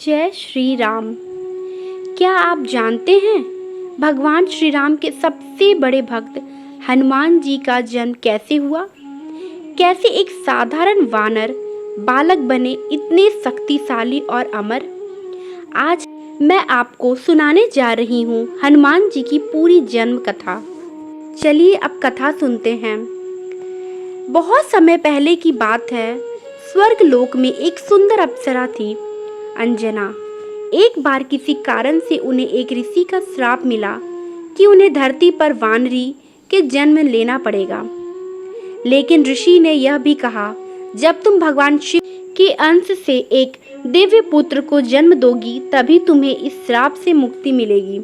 जय श्री राम। क्या आप जानते हैं भगवान श्री राम के सबसे बड़े भक्त हनुमान जी का जन्म कैसे हुआ? कैसे एक साधारण वानर बालक बने इतने शक्तिशाली और अमर? आज मैं आपको सुनाने जा रही हूँ हनुमान जी की पूरी जन्म कथा। चलिए अब कथा सुनते हैं। बहुत समय पहले की बात है। स्वर्ग लोक में एक सुंदर अप्सरा थी, अंजना। एक बार किसी कारण से उन्हें एक ऋषि का श्राप मिला कि उन्हें धरती पर वानरी के जन्म लेना पड़ेगा। लेकिन ऋषि ने यह भी कहा, जब तुम भगवान शिव के अंश से एक दिव्य पुत्र को जन्म दोगी तभी तुम्हें इस श्राप से मुक्ति मिलेगी।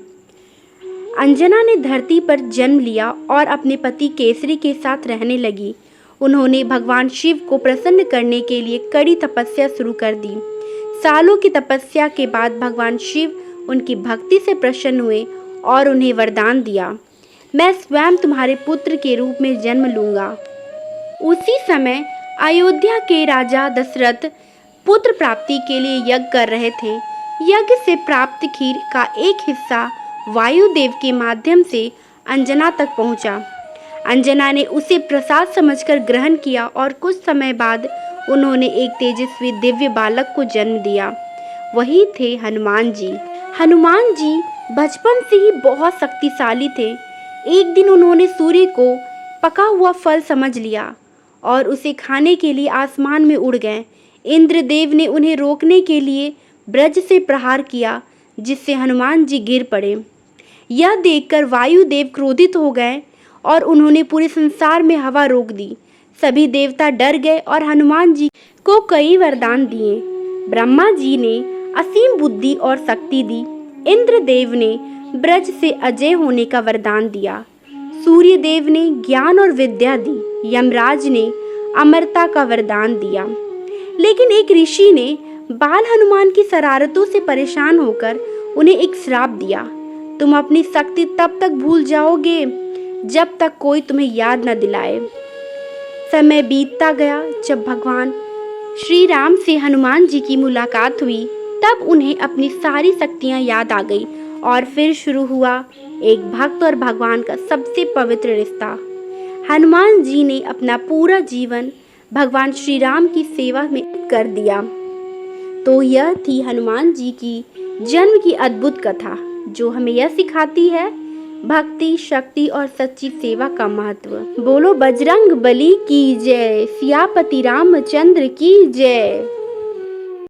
अंजना ने धरती पर जन्म लिया और अपने पति केसरी के साथ रहने लगी। उन्होंने भगवान शिव को प्रसन्न करने के लिए कड़ी तपस्या शुरू कर दी। सालों की तपस्या के बाद भगवान शिव उनकी भक्ति से प्रसन्न हुए और उन्हें वरदान दिया, मैं स्वयं तुम्हारे पुत्र के रूप में जन्म लूंगा। उसी समय अयोध्या के राजा दशरथ पुत्र प्राप्ति के लिए यज्ञ कर रहे थे। यज्ञ से प्राप्त खीर का एक हिस्सा वायुदेव के माध्यम से अंजना तक पहुंचा। अंजना ने उसे प्रसाद समझकर ग्रहण किया और कुछ समय बाद उन्होंने एक तेजस्वी दिव्य बालक को जन्म दिया। वही थे हनुमान जी। हनुमान जी बचपन से ही बहुत शक्तिशाली थे। एक दिन उन्होंने सूर्य को पका हुआ फल समझ लिया और उसे खाने के लिए आसमान में उड़ गए। इंद्रदेव ने उन्हें रोकने के लिए ब्रज से प्रहार किया, जिससे हनुमान जी गिर पड़े। यह देखकर वायुदेव क्रोधित हो गए और उन्होंने पूरे संसार में हवा रोक दी। सभी देवता डर गए और हनुमान जी को कई वरदान दिए। ब्रह्मा जी ने असीम बुद्धि और शक्ति दी। इंद्रदेव ने ब्रज से अजय होने का वरदान दिया। सूर्य देव ने ज्ञान और विद्या दी। यमराज ने अमरता का वरदान दिया। लेकिन एक ऋषि ने बाल हनुमान की शरारतों से परेशान होकर उन्हें एक श्राप दिया, तुम अपनी शक्ति तब तक भूल जाओगे जब तक कोई तुम्हें याद न दिलाए। समय बीतता गया। जब भगवान श्री राम से हनुमान जी की मुलाकात हुई तब उन्हें अपनी सारी शक्तियां याद आ गई और फिर शुरू हुआ एक भक्त और भगवान का सबसे पवित्र रिश्ता। हनुमान जी ने अपना पूरा जीवन भगवान श्री राम की सेवा में कर दिया। तो यह थी हनुमान जी की जन्म की अद्भुत कथा, जो हमें यह सिखाती है भक्ति, शक्ति और सच्ची सेवा का महत्व। बोलो बजरंग बली की जय, सियापति रामचंद्र की जय।